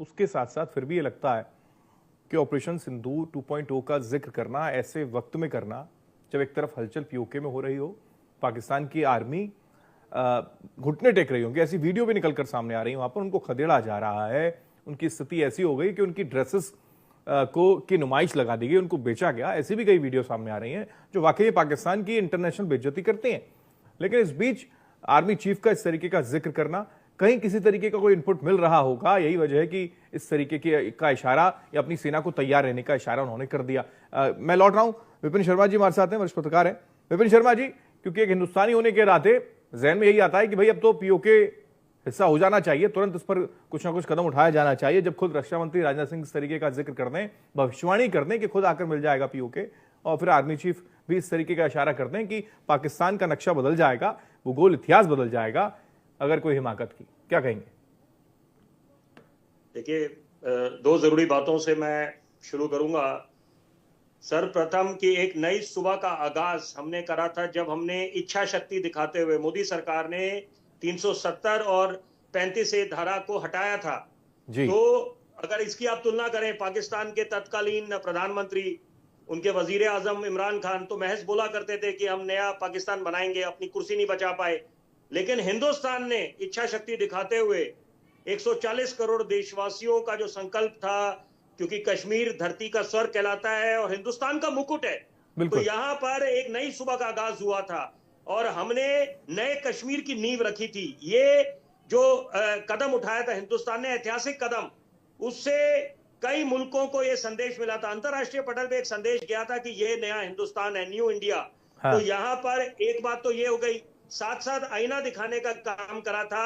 उसके साथ साथ फिर भी ये लगता है कि ऑपरेशन सिंदूर 2.0 का जिक्र करना ऐसे वक्त में करना जब एक तरफ हलचल पीओके में हो रही हो, पाकिस्तान की आर्मी घुटने टेक रही होंगी, ऐसी वीडियो भी निकलकर सामने आ रही है, वहां पर उनको खदेड़ा जा रहा है, उनकी स्थिति ऐसी हो गई कि उनकी ड्रेसेस को की नुमाइश लगा दी गई, उनको बेचा गया, ऐसी भी कई वीडियो सामने आ रही हैं जो वाकई पाकिस्तान की इंटरनेशनल बेइज्जती करती हैं। लेकिन इस बीच आर्मी चीफ का इस तरीके का जिक्र करना, कहीं किसी तरीके का कोई इनपुट मिल रहा होगा, यही वजह है कि इस तरीके का इशारा या अपनी सेना को तैयार रहने का इशारा उन्होंने कर दिया। मैं लौट रहा हूं, विपिन शर्मा जी हमारे साथ हैं, वरिष्ठ पत्रकार हैं। विपिन शर्मा जी, क्योंकि एक हिंदुस्तानी होने के नाते जहन में यही आता है कि भाई अब तो पीओके हिस्सा हो जाना चाहिए, तुरंत इस पर कुछ ना कुछ कदम उठाया जाना चाहिए। जब खुद रक्षा मंत्री राजनाथ सिंह इस तरीके का जिक्र कर दें, भविष्यवाणी कर दें कि खुद आकर मिल जाएगा पीओके, और फिर आर्मी चीफ भी इस तरीके का इशारा कर दें कि पाकिस्तान का नक्शा बदल जाएगा, भूगोल इतिहास बदल जाएगा अगर कोई हिमाकत की, क्या कहेंगे? देखिए, दो जरूरी बातों से मैं शुरू करूंगा। सर्वप्रथम कि एक नई सुबह का आगाज हमने करा था जब हमने इच्छा शक्ति दिखाते हुए मोदी सरकार ने 370 और 35 धारा को हटाया था जी। तो अगर इसकी आप तुलना करें पाकिस्तान के तत्कालीन प्रधानमंत्री, उनके वजीर आजम इमरान खान तो महज बोला करते थे कि हम नया पाकिस्तान बनाएंगे, अपनी कुर्सी नहीं बचा पाए। लेकिन हिंदुस्तान ने इच्छा शक्ति दिखाते हुए 140 करोड़ देशवासियों का जो संकल्प था, क्योंकि कश्मीर धरती का स्वर्ग कहलाता है और हिंदुस्तान का मुकुट है, तो यहाँ पर एक नई सुबह का आगाज हुआ था और हमने नए कश्मीर की नींव रखी थी। ये जो कदम उठाया था हिंदुस्तान ने, ऐतिहासिक कदम, उससे कई मुल्कों को ये संदेश मिला था, अंतरराष्ट्रीय पटल पे एक संदेश गया था कि ये नया हिंदुस्तान है, न्यू इंडिया। हाँ। तो यहाँ पर एक बात तो ये हो गई, साथ साथ आईना दिखाने का काम करा था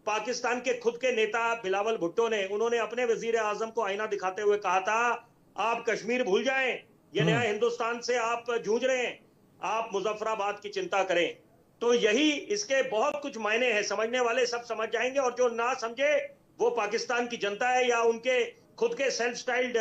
पाकिस्तान के खुद के नेता बिलावल भुट्टो ने। उन्होंने अपने वजीर आजम को आईना दिखाते हुए कहा था, आप कश्मीर भूल जाएं, ये नया हिंदुस्तान से आप जूझ रहे हैं, आप मुजफ्फराबाद की चिंता करें। तो यही इसके बहुत कुछ मायने हैं, समझने वाले सब समझ जाएंगे और जो ना समझे वो पाकिस्तान की जनता है या उनके खुद के सेल्फ स्टाइल्ड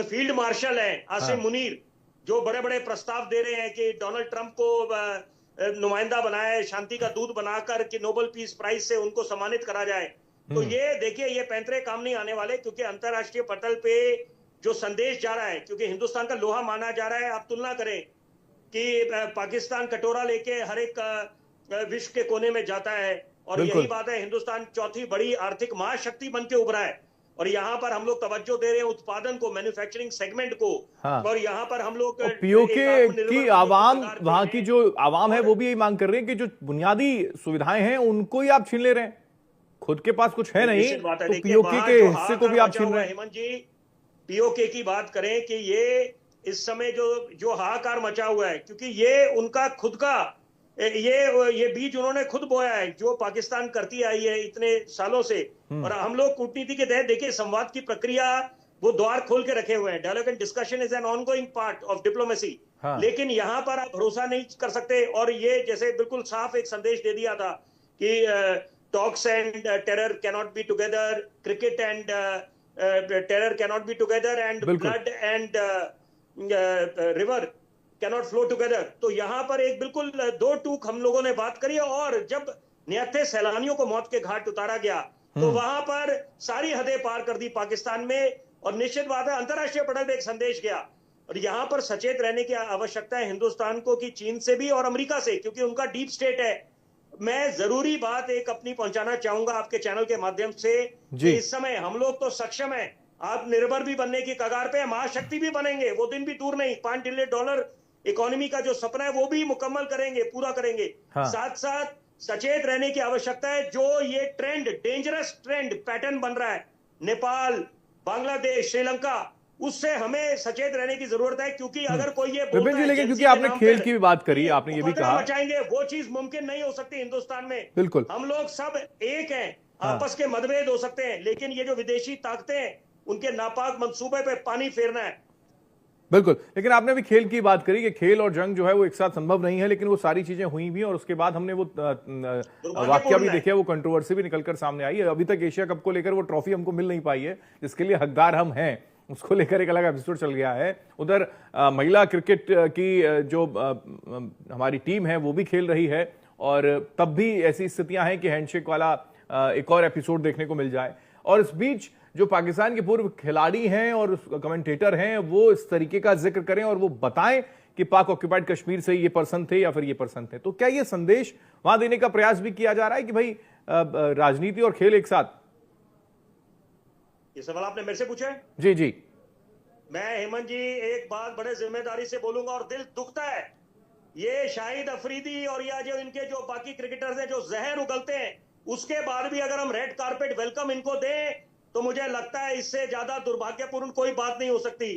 फील्ड मार्शल हैं आसिम मुनीर, जो बड़े बड़े प्रस्ताव दे रहे हैं कि डोनाल्ड ट्रंप को नुमाइंदा बनाए, शांति का दूत बनाकर कि नोबेल पीस प्राइज से उनको सम्मानित करा जाए। तो ये देखिए, ये पैंतरे काम नहीं आने वाले, क्योंकि अंतरराष्ट्रीय पटल पे जो संदेश जा रहा है, क्योंकि हिंदुस्तान का लोहा माना जा रहा है। आप तुलना करें कि पाकिस्तान कटोरा लेके हर एक विश्व के कोने में जाता है और यही बात है, हिंदुस्तान चौथी बड़ी आर्थिक महाशक्ति बन के उभरा है और यहाँ पर हम लोग तवज्जो दे रहे हैं उत्पादन को, मैन्युफैक्चरिंग सेगमेंट को। हाँ। और यहाँ पर हम लोग पीओके की आवाम, वहां की जो आवाम है वो भी यही मांग कर रहे हैं कि जो बुनियादी सुविधाएं हैं उनको ही आप छीन ले रहे हैं, खुद के पास कुछ है नहीं, तो पीओके के हिस्से को भी आप छीन रहे हैं। हेमंत जी, पीओके की बात करें कि ये इस समय जो हाहाकार मचा हुआ है, क्योंकि ये उनका खुद का ये बीज उन्होंने खुद बोया है जो पाकिस्तान करती आई है इतने सालों से। और हम लोग कूटनीति के तहत देखिए, संवाद की प्रक्रिया वो द्वार खोल के रखे हुए हैं। Dialogue and discussion is an ongoing part of diplomacy. हाँ। लेकिन यहाँ पर आप भरोसा नहीं कर सकते और ये जैसे बिल्कुल साफ एक संदेश दे दिया था कि talks and terror cannot be together, cricket and terror cannot be together, and blood and river cannot flow together. तो यहाँ पर एक बिल्कुल दो टूक हम लोगों ने बात करी और जब निहत्थे सैलानियों को मौत के घाट उतारा गया तो वहां पर सारी हदें पार कर दी पाकिस्तान में। और निश्चित बात है, अंतरराष्ट्रीय पटल पे एक संदेश गया और यहाँ पर सचेत रहने की आवश्यकता है हिंदुस्तान को कि चीन से भी और अमेरिका से, क्योंकि उनका डीप स्टेट है। मैं जरूरी बात एक अपनी पहुंचाना चाहूंगा आपके चैनल के माध्यम से कि इस समय हम लोग तो सक्षम है, आत्मनिर्भर भी बनने की कगार पे, महाशक्ति भी बनेंगे, वो दिन भी दूर नहीं। $5 ट्रिलियन इकोनॉमी का जो सपना है वो भी मुकम्मल करेंगे, पूरा करेंगे। हाँ। साथ साथ सचेत रहने की आवश्यकता है, जो ये ट्रेंड, डेंजरस ट्रेंड पैटर्न बन रहा है नेपाल, बांग्लादेश, श्रीलंका, उससे हमें सचेत रहने की जरूरत है। क्योंकि अगर कोई ये बोलता है, लेकिन क्योंकि आपने खेल की भी बात करी, आपने ये भी कहा बचाएंगे, वो चीज मुमकिन नहीं हो सकती हिंदुस्तान में। बिल्कुल, हम लोग सब एक हैं। हाँ। आपस के मतभेद हो सकते हैं, लेकिन ये जो विदेशी ताकतें हैं उनके नापाक मंसूबे पे पानी फेरना है। बिल्कुल, लेकिन आपने भी खेल की बात करी कि खेल और जंग जो है वो एक साथ संभव नहीं है, लेकिन वो सारी चीजें हुई भी और उसके बाद हमने वो वाकया भी देखा, वो कंट्रोवर्सी भी निकलकर सामने आई है। अभी तक एशिया कप को लेकर वो ट्रॉफी हमको मिल नहीं पाई है जिसके लिए हकदार हम हैं, उसको लेकर एक अलग एपिसोड चल गया है। उधर महिला क्रिकेट की जो हमारी टीम है वो भी खेल रही है और तब भी ऐसी स्थितियां हैं कि हैंडशेक वाला एक और एपिसोड देखने को मिल जाए। और इस बीच जो पाकिस्तान के पूर्व खिलाड़ी हैं और कमेंटेटर हैं वो इस तरीके का जिक्र करें और वो बताएं कि पाक ऑक्यूपाइड कश्मीर से ये पर्सन थे या फिर ये पर्सन थे। तो क्या ये संदेश वहां देने का प्रयास भी किया जा रहा है कि भाई राजनीति और खेल एक साथ? ये सवाल आपने मेरे से पूछा है? जी जी। मैं हेमंत जी एक बात बड़े जिम्मेदारी से बोलूंगा और दिल दुखता है, ये शाहिद अफरीदी और या जो इनके जो बाकी क्रिकेटर्स हैं जो जहर उगलते हैं, उसके बाद भी अगर हम रेड कारपेट वेलकम इनको दें तो मुझे लगता है इससे ज्यादा दुर्भाग्यपूर्ण कोई बात नहीं हो सकती।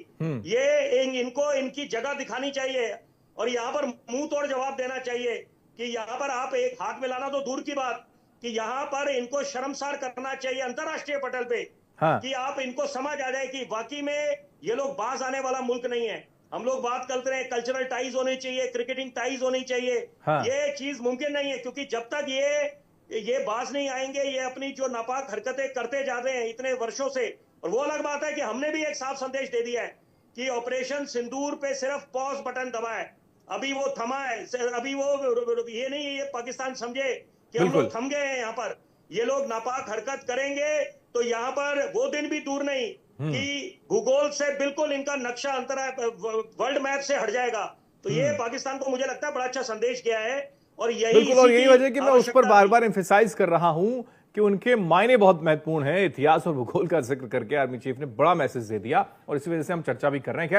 ये इनको इनकी जगह दिखानी चाहिए और यहाँ पर मुंह तोड़ जवाब देना चाहिए कि यहाँ पर आप एक हाथ मिलाना तो दूर की बात, कि यहाँ पर इनको शर्मसार करना चाहिए अंतरराष्ट्रीय पटल पे। हाँ। कि आप इनको समझ आ जाए कि वाकई में ये लोग बाज आने वाला मुल्क नहीं है। हम लोग बात करते रहे कल्चरल टाइज होनी चाहिए, क्रिकेटिंग टाइज होनी चाहिए। हाँ। ये चीज मुमकिन नहीं है क्योंकि जब तक ये बाज नहीं आएंगे, ये अपनी जो नापाक हरकतें करते जा रहे हैं इतने वर्षों से। और वो अलग बात है कि हमने भी एक साफ संदेश दे दिया है कि ऑपरेशन सिंदूर पे सिर्फ पॉज बटन दबा है, अभी वो थमा है, अभी वो ये नहीं है ये पाकिस्तान समझे कि हम लोग थम गए हैं। यहाँ पर ये लोग नापाक हरकत करेंगे तो यहाँ पर वो दिन भी दूर नहीं कि भूगोल से बिल्कुल इनका नक्शा वर्ल्ड मैप से हट जाएगा। तो ये पाकिस्तान को मुझे लगता है बड़ा अच्छा संदेश गया है और यही वजह कि मैं उस पर बार बार एम्फेसाइज कर रहा हूं कि उनके मायने बहुत महत्वपूर्ण हैं। इतिहास और भूगोल का जिक्र करके आर्मी चीफ ने बड़ा मैसेज दे दिया और इसी वजह से हम चर्चा भी कर रहे हैं।